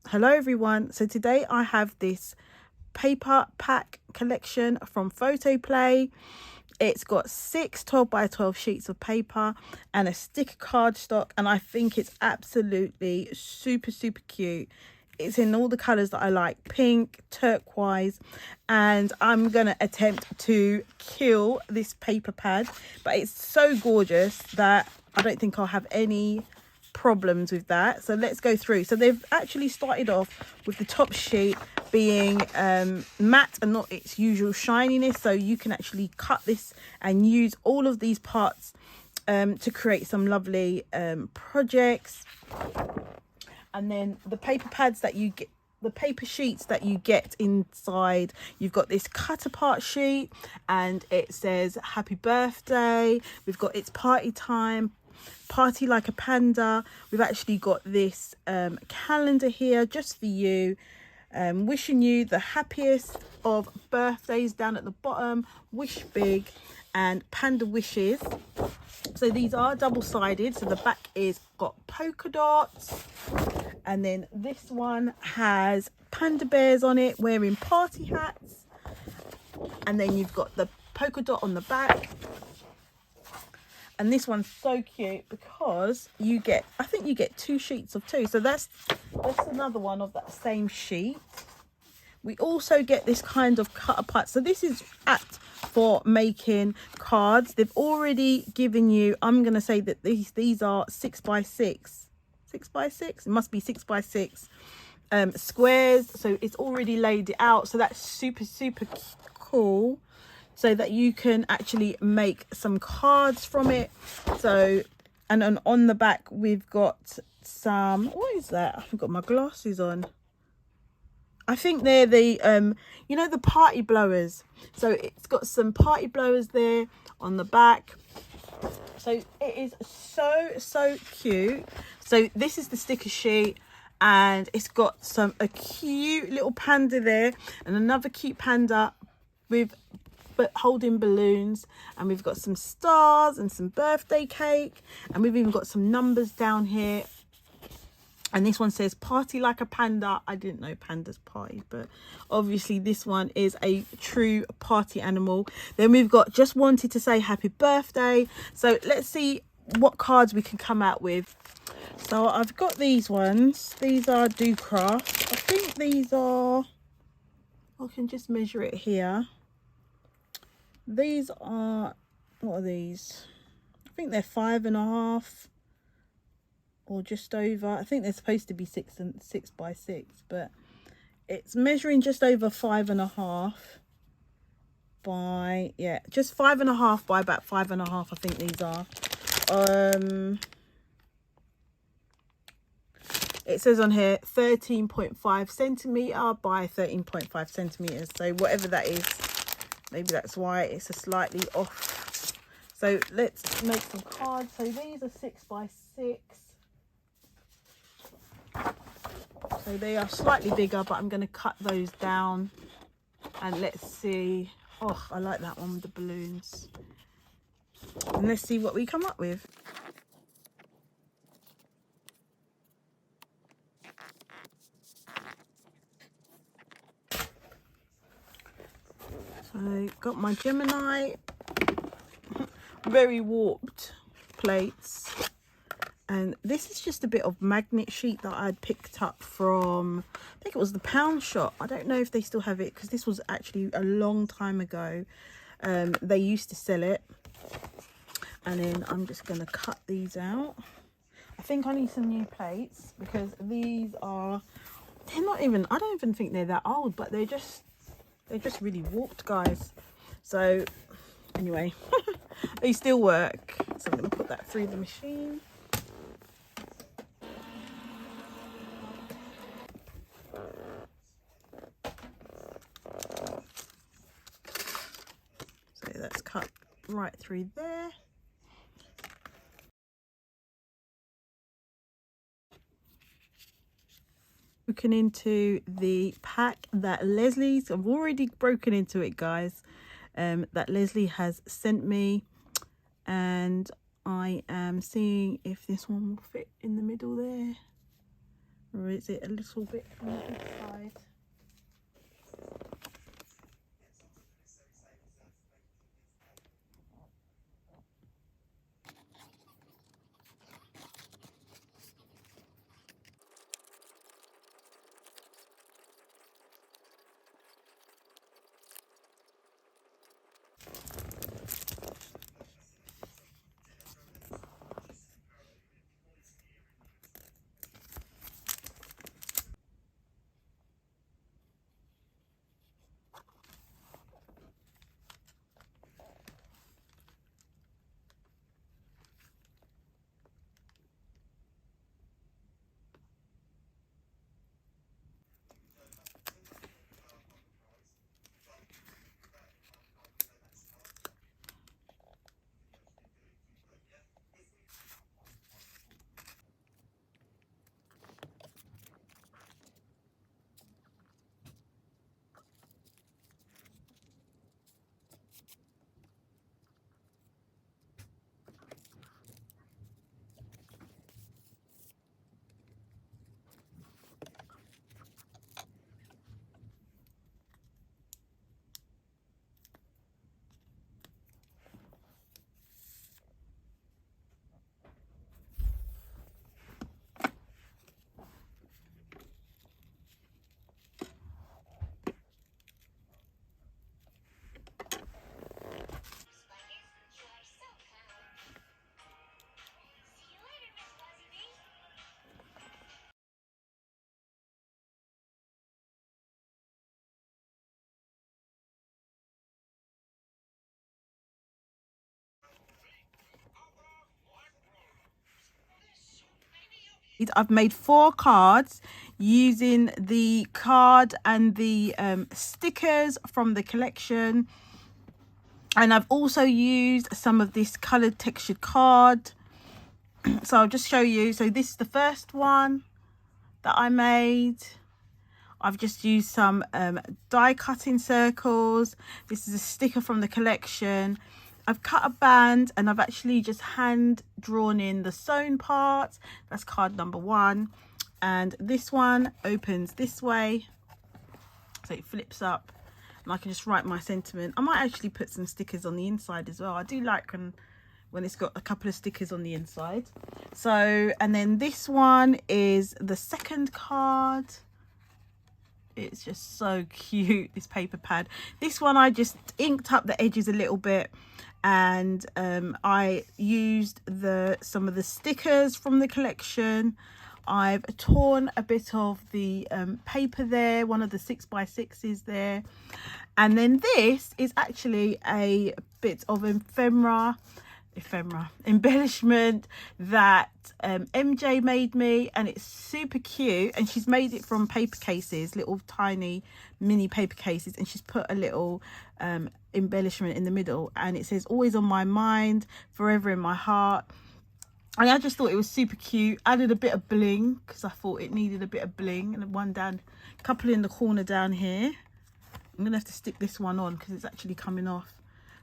Hello everyone. So today I have this paper pack collection from Photoplay. It's got 6 12 by 12 sheets of paper and a sticker cardstock, and I think it's absolutely super cute. It's in all the colors that I like: pink, turquoise, and I'm gonna attempt to kill this paper pad, but it's so gorgeous that I don't think I'll have any problems with that. So let's go through. So they've actually started off with the top sheet being matte and not its usual shininess, so you can actually cut this and use all of these parts to create some lovely projects. And then the paper pads that you get, the paper sheets that you get inside, you've got this cut apart sheet and it says happy birthday. We've got it's party time, party like a panda. We've actually got this calendar here just for you, wishing you the happiest of birthdays down at the bottom, wish big, and panda wishes. So these are double-sided, so the back is got polka dots, and then this one has panda bears on it wearing party hats, and then you've got the polka dot on the back. And this one's so cute because you get, I think you get 2 sheets of 2, so that's another one of that same sheet. We also get this kind of cut apart, so this is apt for making cards. They've already given you, I'm going to say that these are 6 by 6, it must be 6 by 6 squares, so it's already laid it out, so that's super cool, so that you can actually make some cards from it. So, and on the back we've got some, what is that? I've got my glasses on. I think they're the you know, the party blowers. So it's got some party blowers there on the back. So it is so cute. So this is the sticker sheet, and it's got a cute little panda there and another cute panda with holding balloons, and we've got some stars and some birthday cake, and we've even got some numbers down here. And this one says party like a panda. I didn't know pandas party, but obviously this one is a true party animal. Then we've got just wanted to say happy birthday. So let's see what cards we can come out with. So I've got these ones. These are Do Craft. I think these are, I can just measure it here. These are, what are these? I think they're 5.5 or just over. I think they're supposed to be 6 by 6, but it's measuring just over 5.5 by, yeah, just 5.5 by about 5.5. I think these are. It says on here 13.5 centimeter by 13.5 centimeters. So whatever that is, maybe that's why it's a slightly off. So let's make some cards. So these are 6 by 6. So they are slightly bigger, but I'm going to cut those down. And let's see. Oh, I like that one with the balloons. And let's see what we come up with. So got my Gemini, very warped plates, and this is just a bit of magnet sheet that I'd picked up from, I think it was the pound shop. I don't know if they still have it because this was actually a long time ago. They used to sell it. And then I'm just going to cut these out. I think I need some new plates because these are, they're not even, I don't even think they're that old, but they're just really warped, guys. So anyway, they still work. So I'm going to put that through the machine. So that's cut right through there. Broken into the pack that Leslie's, I've already broken into it, guys, that Leslie has sent me, and I am seeing if this one will fit in the middle there. Or is it a little bit on the big side? I've made 4 cards using the card and the stickers from the collection, and I've also used some of this colored textured card. So I'll just show you. So this is the first one that I made. I've just used some die cutting circles. This is a sticker from the collection. I've cut a band and I've actually just hand drawn in the sewn part. That's card number 1. And this one opens this way, so it flips up and I can just write my sentiment. I might actually put some stickers on the inside as well. I do like when it's got a couple of stickers on the inside. So, and then this one is the second card. It's just so cute, this paper pad. This one I just inked up the edges a little bit, and I used some of the stickers from the collection. I've torn a bit of the paper there, one of the 6x6s there, and then this is actually a bit of embellishment that MJ made me, and it's super cute, and she's made it from paper cases, little tiny mini paper cases, and she's put a little embellishment in the middle, and it says always on my mind, forever in my heart. And I just thought it was super cute. Added a bit of bling because I thought it needed a bit of bling, and one down, a couple in the corner down here. I'm gonna have to stick this one on because it's actually coming off.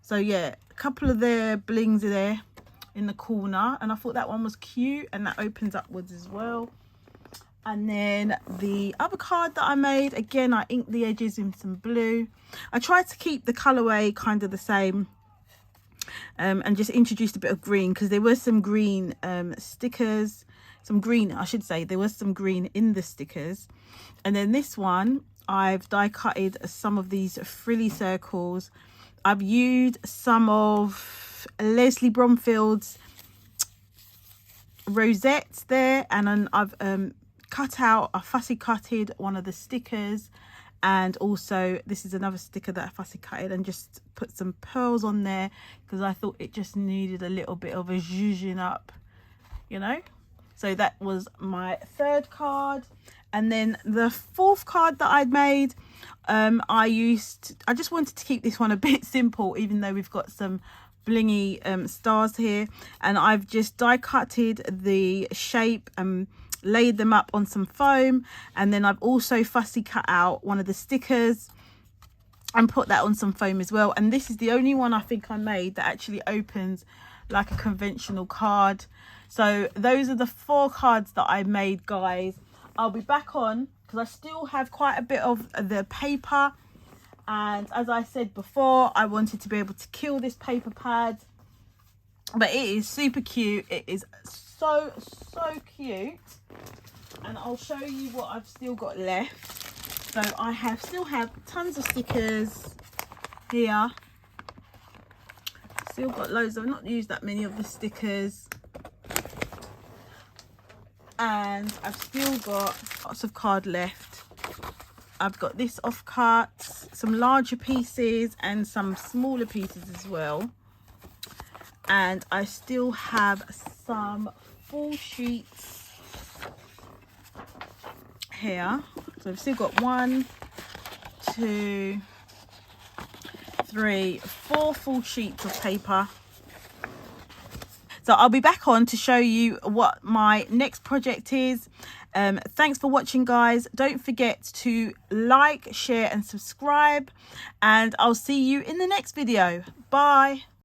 So yeah, a couple of the blings are there in the corner, and I thought that one was cute, and that opens upwards as well. And then the other card that I made, again, I inked the edges in some blue. I tried to keep the colorway kind of the same, and just introduced a bit of green because there were some green stickers, some green, I should say, there was some green in the stickers. And then this one, I've die cutted some of these frilly circles. I've used some of Leslie Bromfield's rosettes there, and then I've fussy cutted one of the stickers, and also this is another sticker that I fussy cutted and just put some pearls on there because I thought it just needed a little bit of a zhuzhing up, you know. So that was my third card. And then the fourth card that I'd made, I just wanted to keep this one a bit simple, even though we've got some blingy stars here, and I've just die cutted the shape and laid them up on some foam, and then I've also fussy cut out one of the stickers and put that on some foam as well. And this is the only one I think I made that actually opens like a conventional card. So those are the 4 cards that I made, guys. I'll be back on because I still have quite a bit of the paper, and as I said before, I wanted to be able to kill this paper pad, but it is super cute. It is so cute, and I'll show you what I've still got left. So I still have tons of stickers here. Still got loads. I've not used that many of the stickers, and I've still got lots of card left. I've got this off cuts, some larger pieces and some smaller pieces as well, and I still have some full sheets here. So I've still got 1, 2, 3, 4 full sheets of paper. So I'll be back on to show you what my next project is. Thanks for watching, guys. Don't forget to like, share and subscribe, and I'll see you in the next video. Bye.